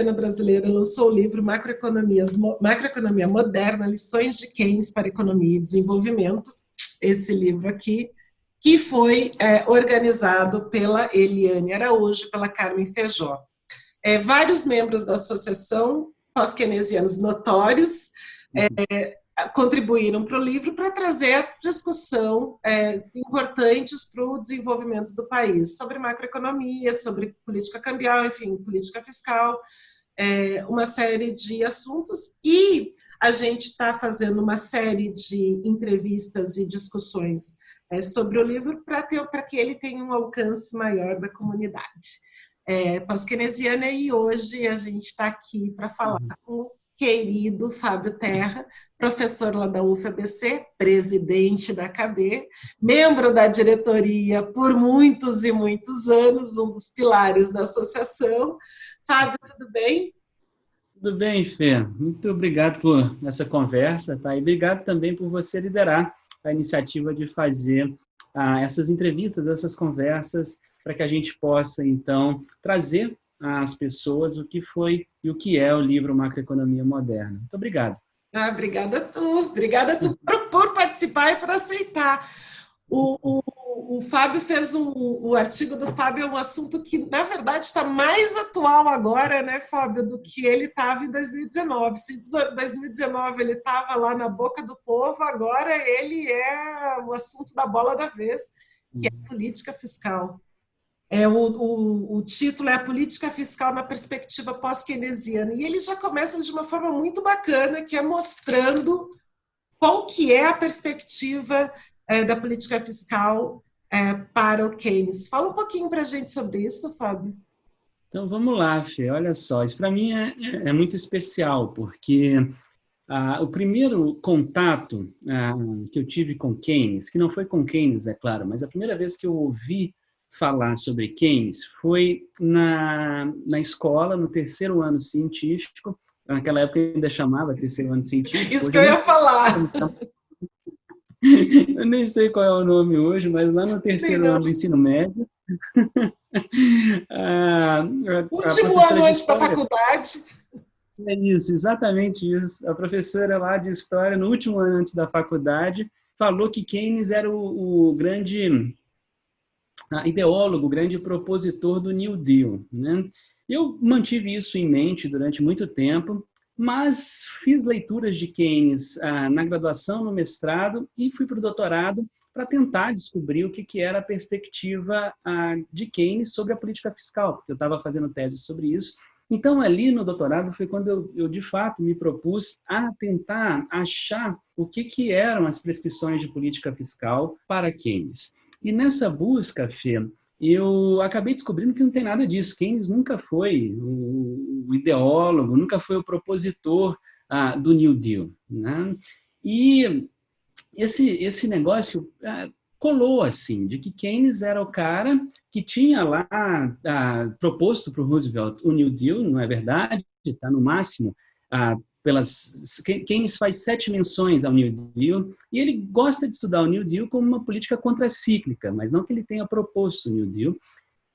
Keynesiana Brasileira lançou o livro Macroeconomia Moderna, Lições de Keynes para Economia e Desenvolvimento, esse livro aqui, que foi organizado pela Eliane Araújo, pela Carmen Feijó. Vários membros da associação, pós-keynesianos notórios, contribuíram para o livro para trazer discussão importantes para o desenvolvimento do país, sobre macroeconomia, sobre política cambial, enfim, política fiscal, uma série de assuntos, e a gente está fazendo uma série de entrevistas e discussões sobre o livro para que ele tenha um alcance maior da comunidade pós-keynesiana, e hoje a gente está aqui para falar com o querido Fábio Terra, professor lá da UFABC, presidente da KB, membro da diretoria por muitos e muitos anos, um dos pilares da associação. Fábio, tudo bem? Tudo bem, Fê. Muito obrigado por essa conversa, tá? E obrigado também por você liderar a iniciativa de fazer essas entrevistas, essas conversas, para que a gente possa, então, trazer às pessoas o que foi e o que é o livro Macroeconomia Moderna. Muito obrigado. Obrigada a tu por participar e por aceitar. O Fábio fez o artigo do Fábio, é um assunto que, na verdade, está mais atual agora, né, Fábio, do que ele estava em 2019. Se em 2019 ele estava lá na boca do povo, agora ele é o assunto da bola da vez, que é a política fiscal. O título é A Política Fiscal na Perspectiva Pós-Keynesiana, e ele já começa de uma forma muito bacana, que é mostrando qual que é a perspectiva da política fiscal para o Keynes. Fala um pouquinho para a gente sobre isso, Fábio. Então, vamos lá, Fê. Olha só, isso para mim é muito especial, porque o primeiro contato que eu tive com Keynes, que não foi com Keynes, é claro, mas a primeira vez que eu ouvi falar sobre Keynes foi na escola, no terceiro ano científico. Naquela época ainda chamava terceiro ano científico. Isso que eu ia falar. Eu nem sei qual é o nome hoje, mas lá no terceiro ano do ensino médio. Último ano antes da faculdade. É isso, exatamente isso. A professora lá de História, no último ano antes da faculdade, falou que Keynes era o grande ideólogo, o grande propositor do New Deal, né? Eu mantive isso em mente durante muito tempo, mas fiz leituras de Keynes na graduação, no mestrado, e fui para o doutorado para tentar descobrir o que era a perspectiva de Keynes sobre a política fiscal, porque eu estava fazendo tese sobre isso. Então, ali no doutorado foi quando eu de fato, me propus a tentar achar o que eram as prescrições de política fiscal para Keynes. E nessa busca, Fê, eu acabei descobrindo que não tem nada disso. Keynes nunca foi o ideólogo, nunca foi o propositor do New Deal, né? E esse negócio colou, assim, de que Keynes era o cara que tinha lá proposto para o Roosevelt o New Deal, não é verdade? Está no máximo Keynes faz 7 menções ao New Deal, e ele gosta de estudar o New Deal como uma política contracíclica, mas não que ele tenha proposto o New Deal.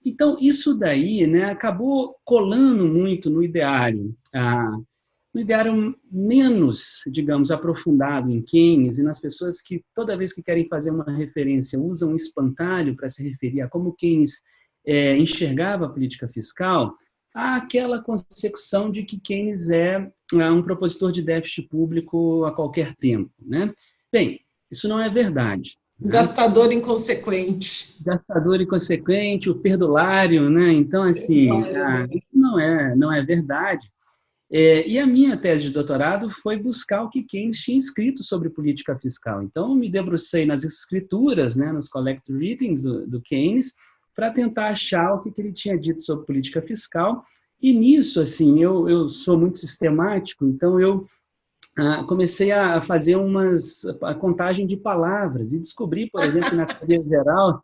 Então, isso daí, né, acabou colando muito no ideário menos, digamos, aprofundado em Keynes, e nas pessoas que, toda vez que querem fazer uma referência, usam um espantalho para se referir a como Keynes enxergava a política fiscal, há aquela concepção de que Keynes é um propositor de déficit público a qualquer tempo, né? Bem, isso não é verdade. Gastador inconsequente. Gastador inconsequente, o perdulário, né? Então, assim, isso não é verdade. E a minha tese de doutorado foi buscar o que Keynes tinha escrito sobre política fiscal. Então, eu me debrucei nas escrituras, né, nos collected readings do Keynes, para tentar achar o que ele tinha dito sobre política fiscal. E nisso, assim, eu sou muito sistemático, então eu comecei a fazer a contagem de palavras e descobri, por exemplo, na teoria geral,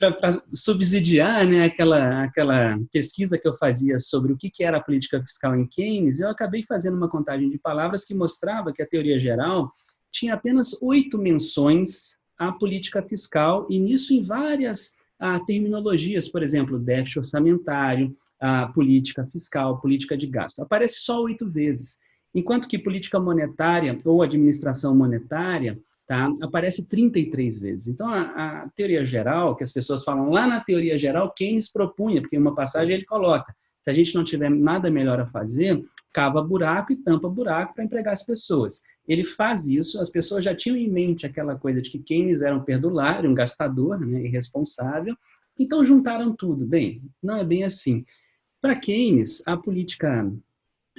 para subsidiar, né, aquela pesquisa que eu fazia sobre o que era a política fiscal em Keynes, eu acabei fazendo uma contagem de palavras que mostrava que a teoria geral tinha apenas 8 menções à política fiscal, e nisso em várias terminologias, por exemplo, déficit orçamentário, a política fiscal, política de gasto. Aparece só 8 vezes, enquanto que política monetária ou administração monetária, tá, aparece 33 vezes. Então, a teoria geral, que as pessoas falam lá na teoria geral, Keynes propunha, porque em uma passagem ele coloca, se a gente não tiver nada melhor a fazer, cava buraco e tampa buraco para empregar as pessoas. Ele faz isso, as pessoas já tinham em mente aquela coisa de que Keynes era um perdulário, um gastador, né, irresponsável, então juntaram tudo. Bem, não é bem assim. Para Keynes, a política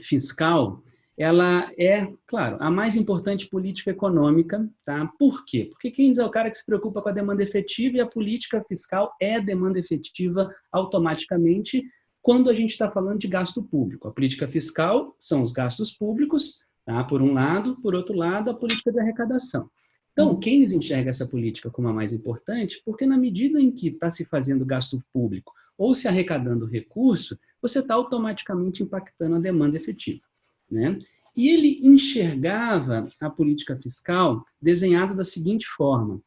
fiscal, ela é, claro, a mais importante política econômica, tá? Por quê? Porque Keynes é o cara que se preocupa com a demanda efetiva e a política fiscal é demanda efetiva automaticamente quando a gente está falando de gasto público. A política fiscal são os gastos públicos, tá? Por um lado, por outro lado, a política de arrecadação. Então, Keynes enxerga essa política como a mais importante porque na medida em que está se fazendo gasto público ou se arrecadando recurso, você está automaticamente impactando a demanda efetiva, né? E ele enxergava a política fiscal desenhada da seguinte forma: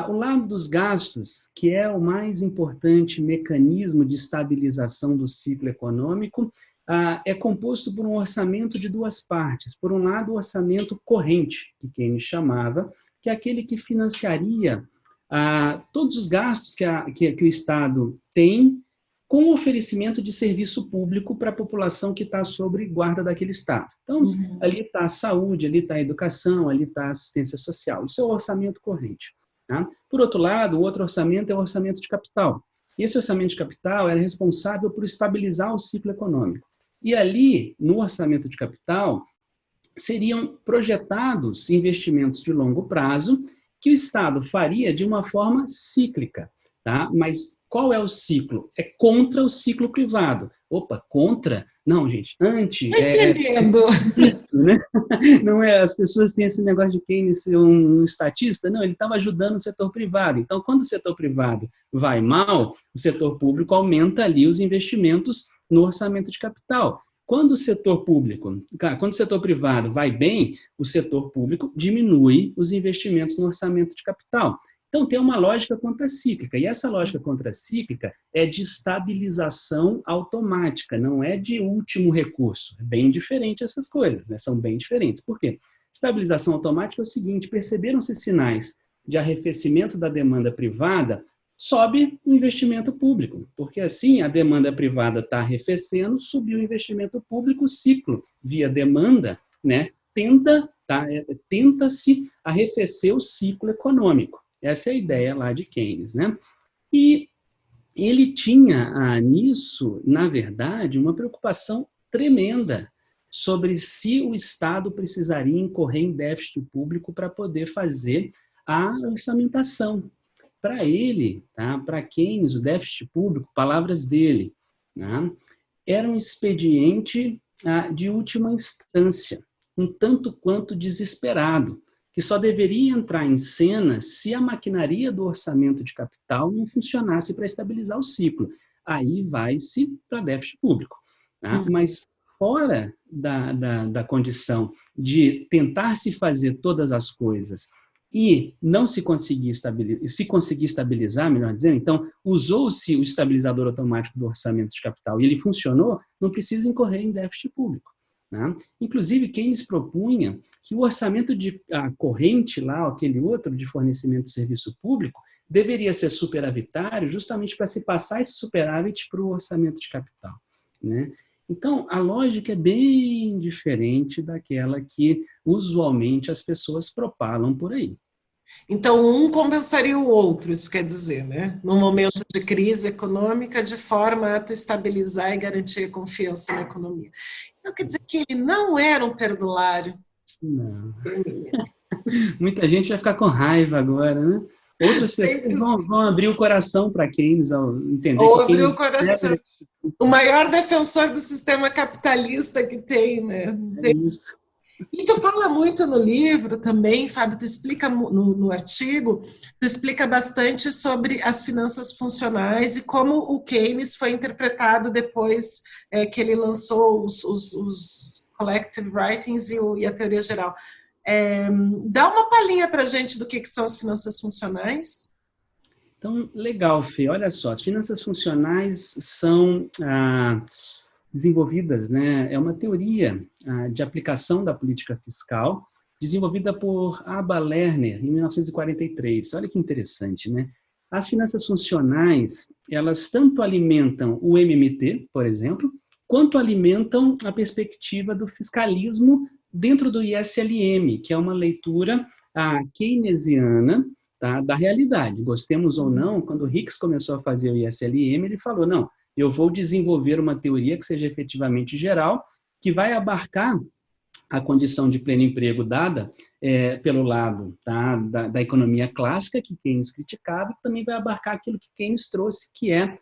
o lado dos gastos, que é o mais importante mecanismo de estabilização do ciclo econômico, é composto por um orçamento de 2 partes. Por um lado, o orçamento corrente, que Keynes chamava, que é aquele que financiaria todos os gastos que o Estado tem com o oferecimento de serviço público para a população que está sob guarda daquele Estado. Então, ali está a saúde, ali está a educação, ali está a assistência social. Isso é o orçamento corrente. Tá? Por outro lado, o outro orçamento é o orçamento de capital. E esse orçamento de capital era responsável por estabilizar o ciclo econômico. E ali, no orçamento de capital, seriam projetados investimentos de longo prazo que o Estado faria de uma forma cíclica. Tá? Mas qual é o ciclo? É contra o ciclo privado. Opa, contra? Não, gente, anti. Entendendo. Né? Não é, as pessoas têm esse negócio de Keynes ser um estatista. Não, ele estava ajudando o setor privado. Então, quando o setor privado vai mal, o setor público aumenta ali os investimentos no orçamento de capital. Quando o setor privado vai bem, o setor público diminui os investimentos no orçamento de capital. Então, tem uma lógica contracíclica, e essa lógica contracíclica é de estabilização automática, não é de último recurso. É bem diferente essas coisas, né? São bem diferentes. Por quê? Estabilização automática é o seguinte: perceberam-se sinais de arrefecimento da demanda privada, sobe o investimento público, porque assim a demanda privada está arrefecendo, subiu o investimento público, o ciclo via demanda, né, tenta-se arrefecer o ciclo econômico. Essa é a ideia lá de Keynes, né? E ele tinha nisso, na verdade, uma preocupação tremenda sobre se o Estado precisaria incorrer em déficit público para poder fazer a orçamentação. Para ele, tá? Para Keynes, o déficit público, palavras dele, né, era um expediente de última instância, um tanto quanto desesperado, que só deveria entrar em cena se a maquinaria do orçamento de capital não funcionasse para estabilizar o ciclo. Aí vai-se para déficit público. Tá? Mas fora da condição de tentar se fazer todas as coisas e não se conseguir estabilizar, melhor dizendo, então usou-se o estabilizador automático do orçamento de capital e ele funcionou, não precisa incorrer em déficit público. Né? Inclusive, Keynes propunha que o orçamento de corrente, lá, aquele outro de fornecimento de serviço público, deveria ser superavitário justamente para se passar esse superávit para o orçamento de capital. Né? Então, a lógica é bem diferente daquela que usualmente as pessoas propalam por aí. Então, um compensaria o outro, isso quer dizer, né? Num momento de crise econômica, de forma a tu estabilizar e garantir a confiança na economia. Então, quer dizer que ele não era um perdulário. Não. Muita gente vai ficar com raiva agora, né? Outras pessoas vão abrir o coração para Keynes ao entender ou que abrir Keynes o coração. O maior defensor do sistema capitalista que tem, né? É isso. E tu fala muito no livro também, Fábio, tu explica no artigo, tu explica bastante sobre as finanças funcionais e como o Keynes foi interpretado depois que ele lançou os Collective Writings e a teoria geral. Dá uma palhinha para a gente do que são as finanças funcionais? Então, legal, Fê. Olha só, as finanças funcionais são desenvolvidas, né? É uma teoria de aplicação da política fiscal, desenvolvida por Aba Lerner, em 1943. Olha que interessante, né? As finanças funcionais, elas tanto alimentam o MMT, por exemplo, quanto alimentam a perspectiva do fiscalismo dentro do ISLM, que é uma leitura keynesiana, tá, da realidade. Gostemos ou não, quando o Hicks começou a fazer o ISLM, ele falou, não, eu vou desenvolver uma teoria que seja efetivamente geral, que vai abarcar a condição de pleno emprego dada pelo lado, tá, da economia clássica, que Keynes criticava, e também vai abarcar aquilo que Keynes trouxe, que é,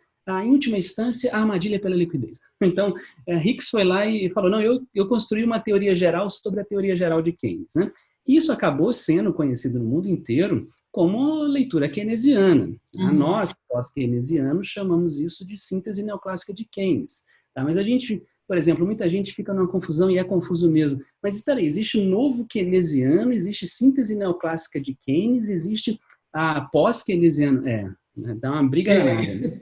em última instância, a armadilha pela liquidez. Então, Hicks foi lá e falou, não, eu construí uma teoria geral sobre a teoria geral de Keynes, né? Isso acabou sendo conhecido no mundo inteiro como leitura keynesiana. Nós, pós-keynesianos, chamamos isso de síntese neoclássica de Keynes. Tá? Mas a gente, por exemplo, muita gente fica numa confusão, e é confuso mesmo. Mas espera aí, existe um novo keynesiano, existe síntese neoclássica de Keynes, existe a pós-keynesiano. Dá uma briga danada, né?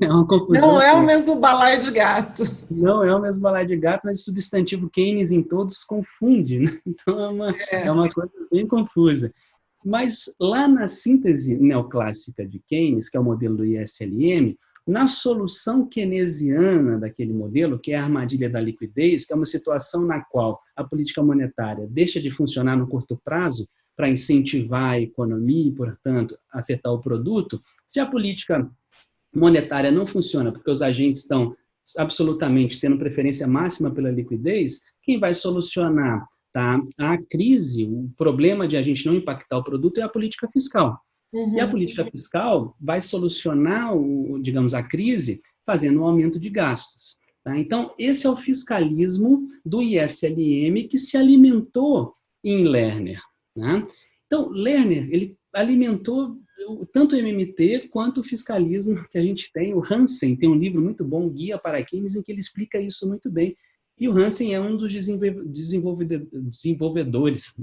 É uma confusão. Não é o mesmo balaio de gato. Não é o mesmo balaio de gato, mas o substantivo Keynes em todos confunde, né? Então é uma coisa bem confusa. Mas lá na síntese neoclássica de Keynes, que é o modelo do ISLM, na solução keynesiana daquele modelo, que é a armadilha da liquidez, que é uma situação na qual a política monetária deixa de funcionar no curto prazo para incentivar a economia e, portanto, afetar o produto, se a política monetária não funciona porque os agentes estão absolutamente tendo preferência máxima pela liquidez, quem vai solucionar, tá, a crise, o problema de a gente não impactar o produto é a política fiscal. E a política fiscal vai solucionar, digamos, a crise fazendo um aumento de gastos. Tá? Então, esse é o fiscalismo do ISLM que se alimentou em Lerner. Né? Então, Lerner, ele alimentou tanto o MMT quanto o fiscalismo que a gente tem. O Hansen tem um livro muito bom, Guia para Keynes, em que ele explica isso muito bem. E o Hansen é um dos desenvolvedores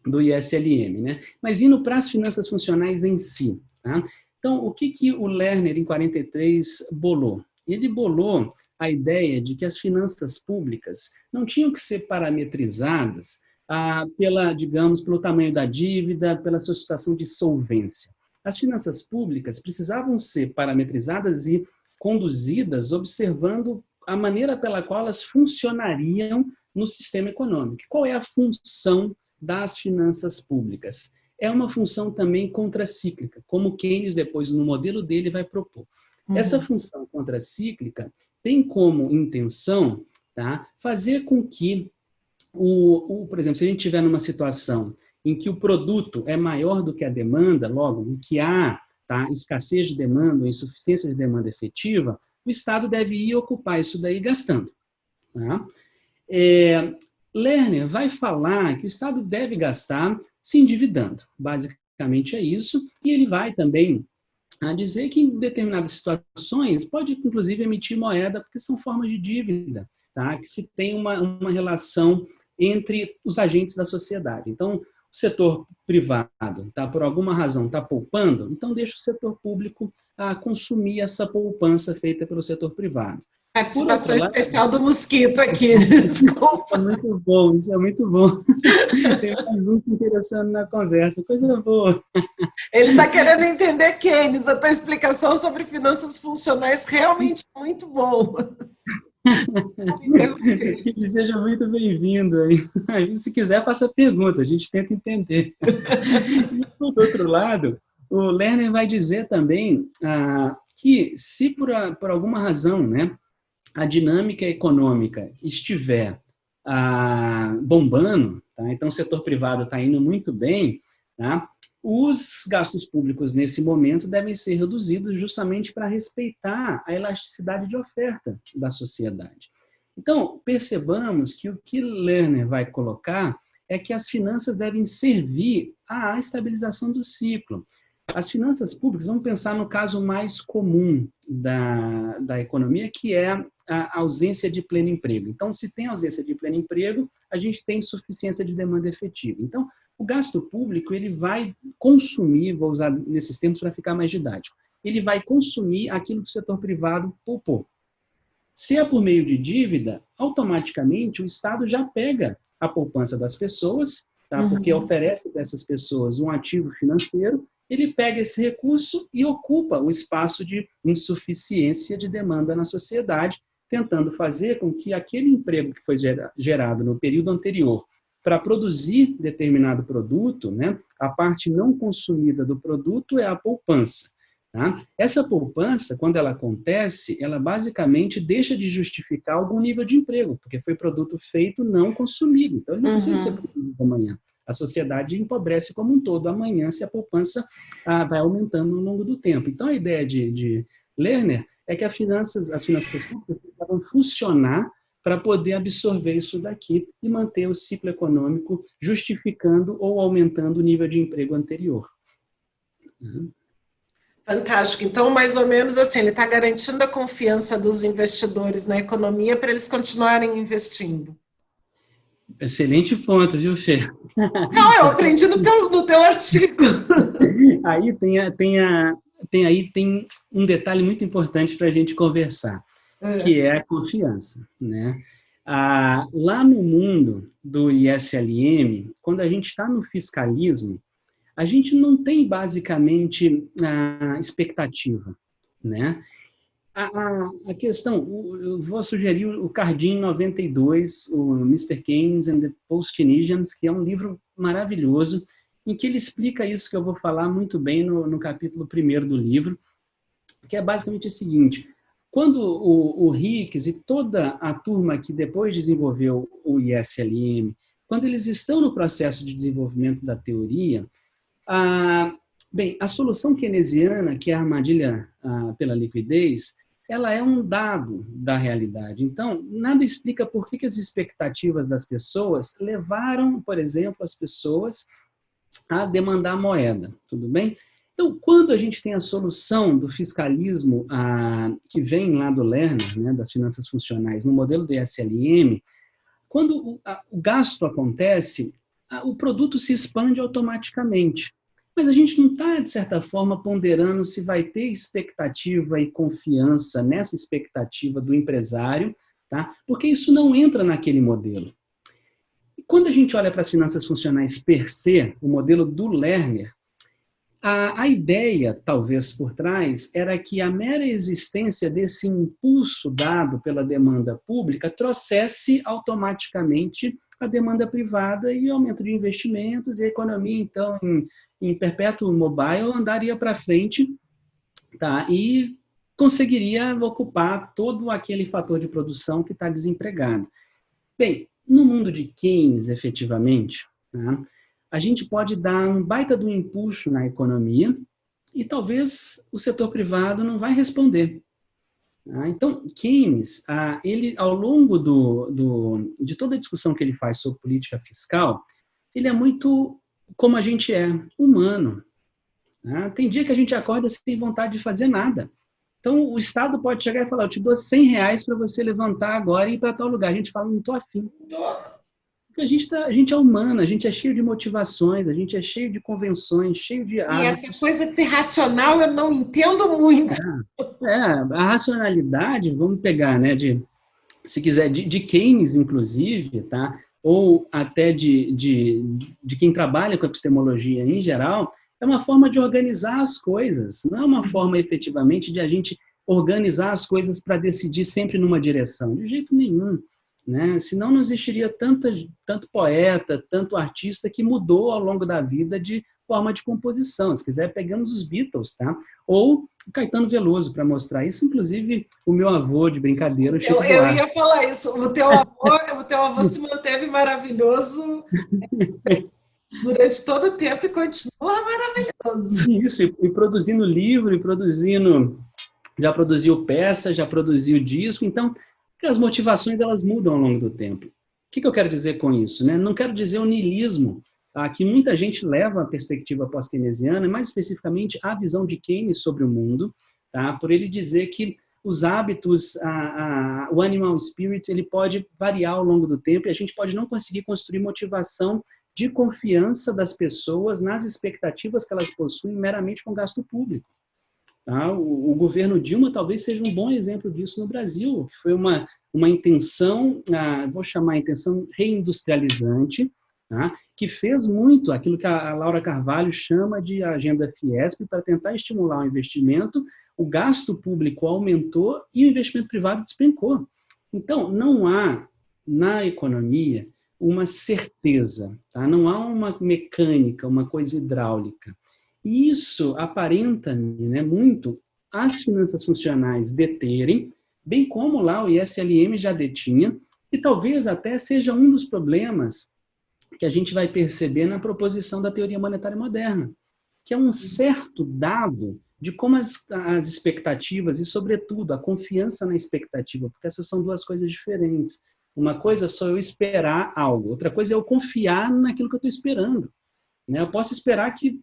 do ISLM. Né? Mas indo para as finanças funcionais em si. Tá? Então, o que o Lerner, em 43, bolou? Ele bolou a ideia de que as finanças públicas não tinham que ser parametrizadas pelo tamanho da dívida, pela sua situação de solvência. As finanças públicas precisavam ser parametrizadas e conduzidas observando a maneira pela qual elas funcionariam no sistema econômico. Qual é a função das finanças públicas? É uma função também contracíclica, como Keynes depois, no modelo dele, vai propor. Essa função contracíclica tem como intenção, tá, fazer com que por exemplo, se a gente estiver numa situação em que o produto é maior do que a demanda, logo, em que há, tá, escassez de demanda ou insuficiência de demanda efetiva, o Estado deve ir ocupar isso daí gastando. Tá? Lerner vai falar que o Estado deve gastar se endividando. Basicamente é isso. E ele vai também dizer que em determinadas situações pode, inclusive, emitir moeda, porque são formas de dívida, tá? Que se tem uma relação entre os agentes da sociedade. Então, o setor privado, tá, por alguma razão, está poupando, então deixa o setor público consumir essa poupança feita pelo setor privado. Participação especial do Mosquito aqui, desculpa. É muito bom, isso é muito bom. Tem muito interessante na conversa, coisa boa. Ele está querendo entender Keynes, a tua explicação sobre finanças funcionais realmente é muito boa. Que ele seja muito bem-vindo. Se quiser, faça pergunta, a gente tenta entender. E, por outro lado, o Lerner vai dizer também que se por alguma razão, né, a dinâmica econômica estiver bombando, tá? Então o setor privado está indo muito bem, tá? Os gastos públicos nesse momento devem ser reduzidos justamente para respeitar a elasticidade de oferta da sociedade. Então, percebamos que o que Lerner vai colocar é que as finanças devem servir à estabilização do ciclo. As finanças públicas, vamos pensar no caso mais comum da economia, que é a ausência de pleno emprego. Então, se tem ausência de pleno emprego, a gente tem insuficiência de demanda efetiva. Então, o gasto público, ele vai consumir, vou usar nesses termos para ficar mais didático, ele vai consumir aquilo que o setor privado poupou. Se é por meio de dívida, automaticamente o Estado já pega a poupança das pessoas, tá? Porque oferece para essas pessoas um ativo financeiro, ele pega esse recurso e ocupa o espaço de insuficiência de demanda na sociedade, tentando fazer com que aquele emprego que foi gerado no período anterior para produzir determinado produto, né, a parte não consumida do produto é a poupança. Tá? Essa poupança, quando ela acontece, ela basicamente deixa de justificar algum nível de emprego, porque foi produto feito não consumido. Então, ele não precisa ser produzido amanhã. A sociedade empobrece como um todo amanhã se a poupança vai aumentando ao longo do tempo. Então, a ideia de Lerner é que as finanças públicas precisam funcionar para poder absorver isso daqui e manter o ciclo econômico justificando ou aumentando o nível de emprego anterior. Fantástico. Então, mais ou menos assim, ele está garantindo a confiança dos investidores na economia para eles continuarem investindo. Excelente ponto, viu, Fê? Não, eu aprendi no teu artigo. Aí tem um detalhe muito importante para a gente conversar, que é a confiança, né? Lá no mundo do ISLM, quando a gente está no fiscalismo, a gente não tem basicamente a expectativa, né? A questão, eu vou sugerir o Cardin 92, o Mr. Keynes and the Post-Keynesians, que é um livro maravilhoso, em que ele explica isso que eu vou falar muito bem no capítulo 1º do livro, que é basicamente o seguinte: quando o Hicks e toda a turma que depois desenvolveu o ISLM, quando eles estão no processo de desenvolvimento da teoria, a solução keynesiana, que é a armadilha pela liquidez, ela é um dado da realidade. Então, nada explica por que as expectativas das pessoas levaram, por exemplo, as pessoas a demandar moeda, tudo bem? Então, quando a gente tem a solução do fiscalismo que vem lá do Lerner, né, das finanças funcionais, no modelo do SLM, quando o gasto acontece, o produto se expande automaticamente. Mas a gente não está, de certa forma, ponderando se vai ter expectativa e confiança nessa expectativa do empresário, tá? Porque isso não entra naquele modelo. E quando a gente olha para as finanças funcionais per se, o modelo do Lerner, a ideia, talvez por trás, era que a mera existência desse impulso dado pela demanda pública trouxesse automaticamente a demanda privada e o aumento de investimentos, e a economia, então, em perpétuo mobile, andaria para frente, tá? E conseguiria ocupar todo aquele fator de produção que está desempregado. Bem, no mundo de Keynes, efetivamente, tá? A gente pode dar um baita do impulso na economia e talvez o setor privado não vai responder. Então, Keynes, ele, ao longo de toda a discussão que ele faz sobre política fiscal, ele é muito como a gente é, humano. Tem dia que a gente acorda sem vontade de fazer nada. Então, o Estado pode chegar e falar: eu te dou R$100 para você levantar agora e ir para tal lugar. A gente fala: não estou afim. Porque a gente é humano, a gente é cheio de motivações, a gente é cheio de convenções, cheio de hábitos. E essa coisa de ser racional eu não entendo muito. A racionalidade, vamos pegar, né, se quiser, de Keynes, inclusive, tá? Ou até de quem trabalha com epistemologia em geral, é uma forma de organizar as coisas, não é uma forma efetivamente de a gente organizar as coisas para decidir sempre numa direção, de jeito nenhum. Né? Senão não existiria tanto poeta, tanto artista que mudou ao longo da vida de forma de composição. Se quiser, pegamos os Beatles, tá? Ou o Caetano Veloso para mostrar isso. Inclusive, o meu avô, de brincadeira, o Chico Buarque. Eu ia falar isso. O teu avô se manteve maravilhoso durante todo o tempo e continua maravilhoso. Isso, e produzindo livro, já produziu peça, já produziu disco. Então, as motivações elas mudam ao longo do tempo. O que eu quero dizer com isso? Né? Não quero dizer o niilismo, que muita gente leva a perspectiva pós-keynesiana, mais especificamente a visão de Keynes sobre o mundo, tá? Por ele dizer que os hábitos, o animal spirit, ele pode variar ao longo do tempo e a gente pode não conseguir construir motivação de confiança das pessoas nas expectativas que elas possuem meramente com gasto público. Tá? O governo Dilma talvez seja um bom exemplo disso no Brasil, que foi uma intenção, vou chamar a intenção reindustrializante, tá? Que fez muito aquilo que a Laura Carvalho chama de agenda Fiesp para tentar estimular o investimento. O gasto público aumentou e o investimento privado despencou. Então, não há na economia uma certeza, tá? Não há uma mecânica, uma coisa hidráulica. E isso aparenta, né, muito as finanças funcionais deterem, bem como lá o ISLM já detinha, e talvez até seja um dos problemas que a gente vai perceber na proposição da teoria monetária moderna, que é um certo dado de como as expectativas e, sobretudo, a confiança na expectativa, porque essas são duas coisas diferentes. Uma coisa é só eu esperar algo, outra coisa é eu confiar naquilo que eu estou esperando. Né? Eu posso esperar que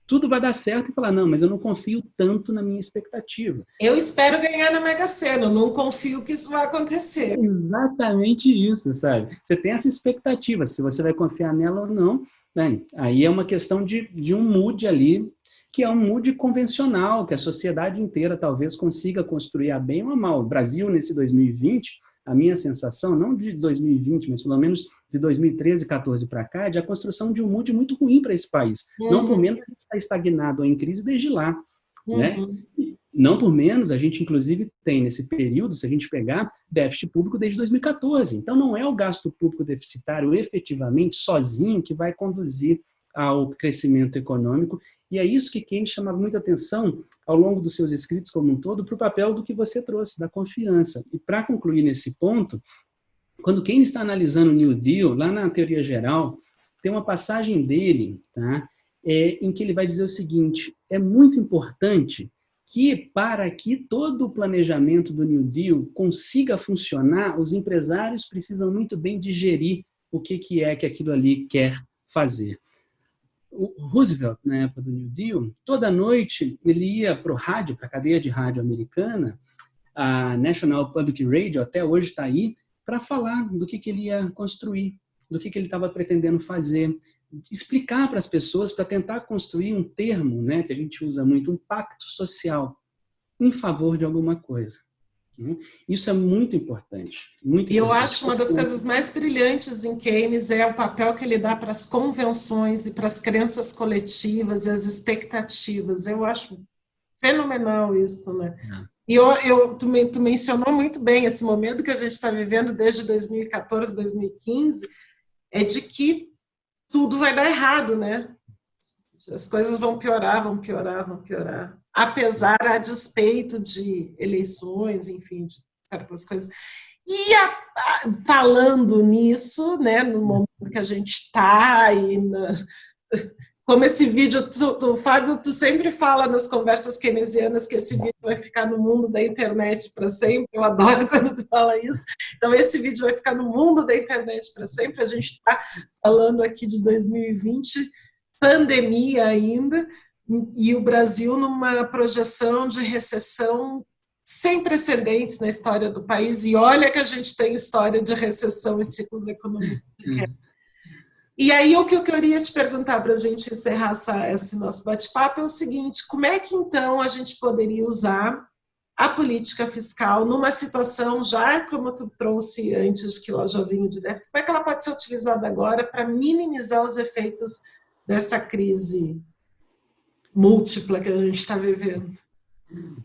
tudo vai dar certo e falar, não, mas eu não confio tanto na minha expectativa. Eu espero ganhar na Mega Sena, eu não confio que isso vai acontecer. Exatamente isso, sabe? Você tem essa expectativa, se você vai confiar nela ou não, bem, aí é uma questão de um mood ali, que é um mood convencional, que a sociedade inteira talvez consiga construir a bem ou a mal. O Brasil, nesse 2020, a minha sensação, não de 2020, mas pelo menos de 2013, 14 para cá, é de a construção de um mood muito ruim para esse país. Não por menos a gente está estagnado ou em crise desde lá. Né? Não por menos, a gente inclusive tem nesse período, se a gente pegar, déficit público desde 2014. Então não é o gasto público deficitário efetivamente, sozinho, que vai conduzir ao crescimento econômico, e é isso que Keynes chamava muita atenção ao longo dos seus escritos como um todo, para o papel do que você trouxe, da confiança. E para concluir nesse ponto, quando Keynes está analisando o New Deal, lá na teoria geral, tem uma passagem dele, tá? Em que ele vai dizer o seguinte, é muito importante que, para que todo o planejamento do New Deal consiga funcionar, os empresários precisam muito bem digerir o que é que aquilo ali quer fazer. O Roosevelt, na época do New Deal, toda noite ele ia para o rádio, para a cadeia de rádio americana, a National Public Radio, até hoje está aí, para falar do que ele ia construir, do que ele estava pretendendo fazer, explicar para as pessoas, para tentar construir um termo, né, que a gente usa muito, um pacto social em favor de alguma coisa. Isso é muito importante. Muito e eu importante. acho uma das coisas mais brilhantes em Keynes é o papel que ele dá para as convenções e para as crenças coletivas e as expectativas. Eu acho fenomenal isso, né? E tu mencionou muito bem esse momento que a gente está vivendo desde 2014, 2015, é de que tudo vai dar errado, né? As coisas vão piorar, vão piorar, vão piorar. Apesar, a despeito de eleições, enfim, de certas coisas. E falando nisso, né, no momento que a gente está, como esse vídeo, Fábio, tu sempre fala nas conversas keynesianas que esse vídeo vai ficar no mundo da internet para sempre, eu adoro quando tu fala isso, então esse vídeo vai ficar no mundo da internet para sempre, a gente está falando aqui de 2020, pandemia ainda, e o Brasil numa projeção de recessão sem precedentes na história do país, e olha que a gente tem história de recessão e ciclos econômicos. E aí o que eu queria te perguntar para a gente encerrar esse nosso bate-papo é o seguinte, como é que então a gente poderia usar a política fiscal numa situação, já como tu trouxe antes que ela já vinha de déficit, como é que ela pode ser utilizada agora para minimizar os efeitos dessa crise múltipla que a gente está vivendo?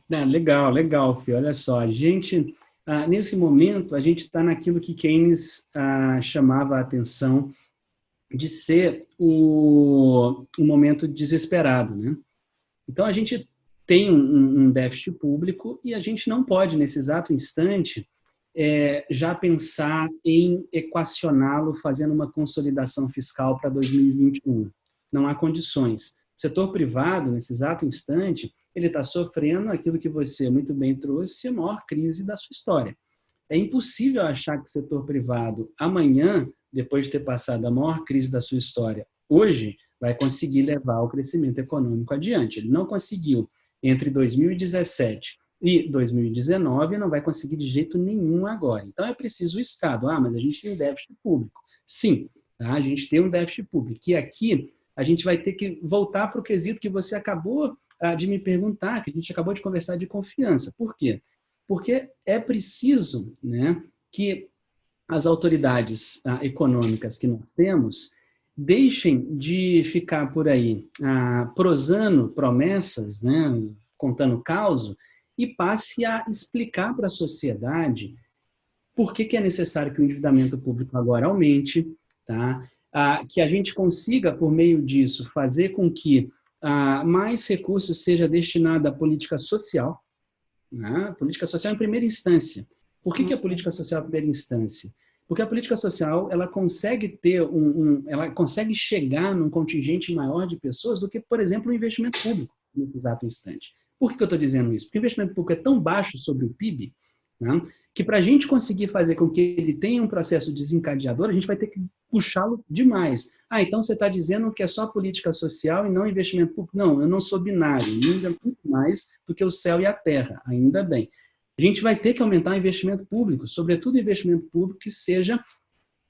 Legal, Fih. Olha só, a gente, nesse momento, a gente está naquilo que Keynes chamava a atenção de ser um momento desesperado, né? Então, a gente tem um déficit público e a gente não pode, nesse exato instante, já pensar em equacioná-lo fazendo uma consolidação fiscal para 2021. Não há condições. O setor privado, nesse exato instante, ele está sofrendo aquilo que você muito bem trouxe, a maior crise da sua história. É impossível achar que o setor privado, amanhã, depois de ter passado a maior crise da sua história, hoje vai conseguir levar o crescimento econômico adiante. Ele não conseguiu entre 2017 e 2019, não vai conseguir de jeito nenhum agora. Então, é preciso o Estado. Mas a gente tem déficit público. Sim, tá? A gente tem um déficit público. E aqui a gente vai ter que voltar para o quesito que você acabou de me perguntar, que a gente acabou de conversar de confiança. Por quê? Porque é preciso, né, que as autoridades econômicas que nós temos deixem de ficar por aí prosando promessas, né, contando causo, e passe a explicar para a sociedade por que é necessário que o endividamento público agora aumente, tá? Que a gente consiga, por meio disso, fazer com que mais recursos seja destinado à política social, né? Política social em primeira instância. Por que a política social em primeira instância? Porque a política social ela consegue ter ela consegue chegar num contingente maior de pessoas do que, por exemplo, o investimento público nesse exato instante. Por que eu estou dizendo isso? Porque o investimento público é tão baixo sobre o PIB, né, que para a gente conseguir fazer com que ele tenha um processo desencadeador, a gente vai ter que puxá-lo demais. Então você está dizendo que é só política social e não investimento público? Não, eu não sou binário, ainda muito mais do que o céu e a terra, ainda bem. A gente vai ter que aumentar o investimento público, sobretudo investimento público que seja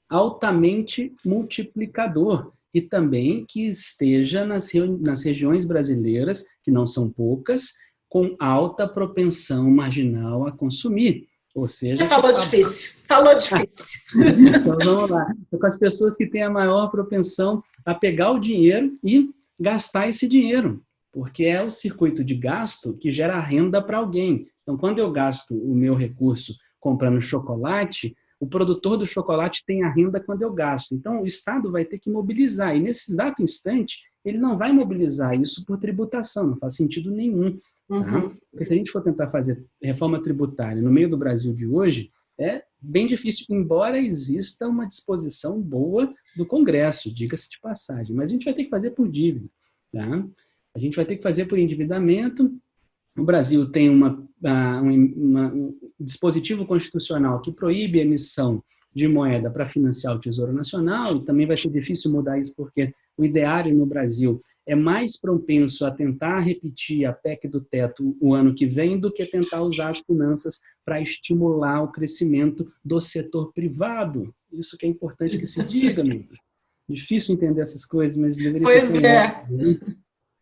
altamente multiplicador e também que esteja nas regiões brasileiras, que não são poucas, com alta propensão marginal a consumir. Ou seja... Falou difícil. Então, vamos lá. Com as pessoas que têm a maior propensão a pegar o dinheiro e gastar esse dinheiro, porque é o circuito de gasto que gera renda para alguém. Então, quando eu gasto o meu recurso comprando chocolate, o produtor do chocolate tem a renda quando eu gasto. Então, o Estado vai ter que mobilizar. E, nesse exato instante, ele não vai mobilizar isso por tributação. Não faz sentido nenhum. Tá? Porque se a gente for tentar fazer reforma tributária no meio do Brasil de hoje, é bem difícil, embora exista uma disposição boa do Congresso, diga-se de passagem. Mas a gente vai ter que fazer por dívida. Tá? A gente vai ter que fazer por endividamento. O Brasil tem um dispositivo constitucional que proíbe a emissão de moeda para financiar o Tesouro Nacional, e também vai ser difícil mudar isso porque o ideário no Brasil é mais propenso a tentar repetir a PEC do teto o ano que vem do que tentar usar as finanças para estimular o crescimento do setor privado. Isso que é importante que se diga, amigos. Difícil entender essas coisas, mas deveria ser... Pois é.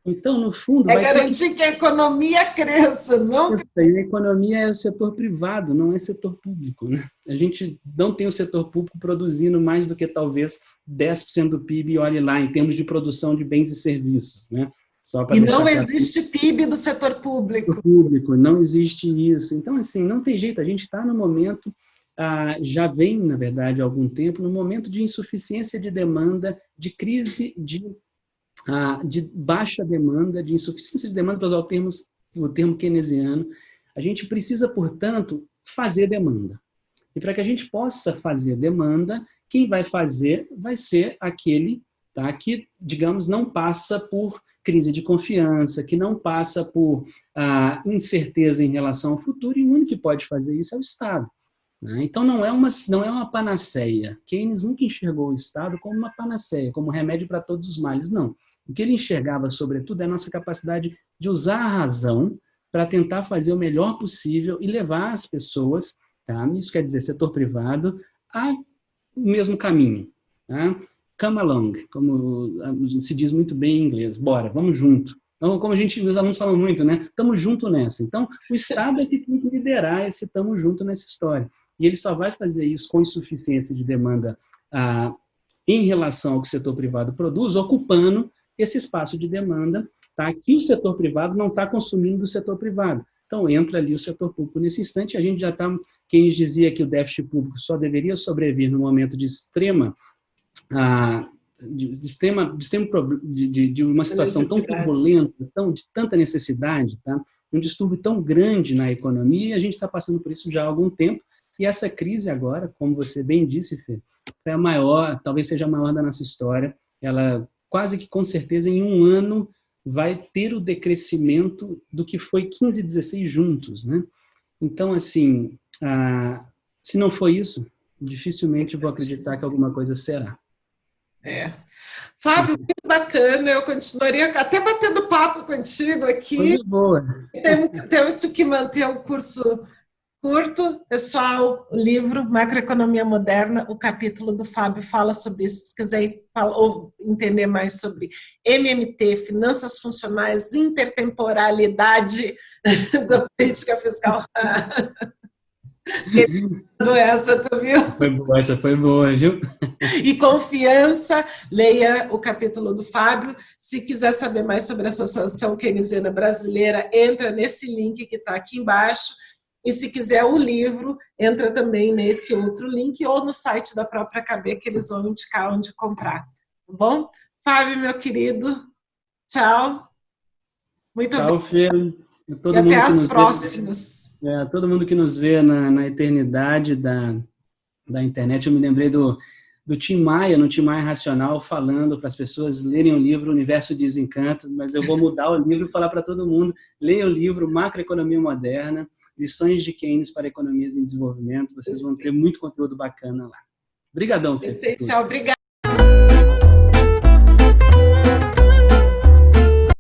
Então, no fundo... garantir que a economia cresça, não... A economia é o setor privado, não é setor público, né? A gente não tem o setor público produzindo mais do que talvez 10% do PIB, olhe lá, em termos de produção de bens e serviços, né? E não existe PIB do setor público. Não existe isso. Então, assim, não tem jeito, a gente está no momento... já vem, na verdade, há algum tempo, no momento de insuficiência de demanda, de crise de baixa demanda, de insuficiência de demanda, para usar o termo keynesiano. A gente precisa, portanto, fazer demanda. E para que a gente possa fazer demanda, quem vai fazer vai ser aquele que, digamos, não passa por crise de confiança, que não passa por incerteza em relação ao futuro, e o único que pode fazer isso é o Estado. Então, não é uma panaceia. Keynes nunca enxergou o Estado como uma panaceia, como remédio para todos os males, não. O que ele enxergava, sobretudo, é a nossa capacidade de usar a razão para tentar fazer o melhor possível e levar as pessoas, isso quer dizer setor privado, ao mesmo caminho. Come along, como se diz muito bem em inglês. Bora, vamos junto. Então, como os alunos falam muito, né? Estamos junto nessa. Então, o Estado é que tem que liderar esse estamos junto nessa história. E ele só vai fazer isso com insuficiência de demanda em relação ao que o setor privado produz, ocupando esse espaço de demanda que o setor privado não está consumindo do setor privado. Então, entra ali o setor público. Nesse instante, a gente já está... Quem dizia que o déficit público só deveria sobreviver no momento de uma situação tão turbulenta, de tanta necessidade, um distúrbio tão grande na economia, e a gente está passando por isso já há algum tempo, e essa crise agora, como você bem disse, Fê, é a maior, talvez seja a maior da nossa história. Ela quase que com certeza em um ano vai ter o decrescimento do que foi 15 e 16 juntos, né? Então, assim, se não for isso, dificilmente vou acreditar que alguma coisa será. É. Fábio, muito bacana, eu continuaria até batendo papo contigo aqui. Coisa boa. Temos que manter o curso curto. Pessoal, o livro Macroeconomia Moderna, o capítulo do Fábio fala sobre isso. Se quiser ou entender mais sobre MMT, finanças funcionais, intertemporalidade da política fiscal. Essa, tu viu? Foi boa, essa foi boa, viu? E confiança, leia o capítulo do Fábio. Se quiser saber mais sobre a Associação Keynesiana Brasileira, entra nesse link que está aqui embaixo. E se quiser o livro, entra também nesse outro link ou no site da própria KB, que eles vão indicar onde comprar. Tá bom? Fábio, meu querido, tchau. Muito tchau, Fê. E até as próximas. Todo mundo que nos vê na eternidade da internet. Eu me lembrei do Tim Maia, no Tim Maia Racional, falando para as pessoas lerem o livro Universo de Desencanto, mas eu vou mudar o livro e falar para todo mundo, leia o livro Macroeconomia Moderna, Lições de Keynes para Economias em Desenvolvimento. Vocês vão ter muito conteúdo bacana lá. Obrigadão, Fê. Essencial, obrigada.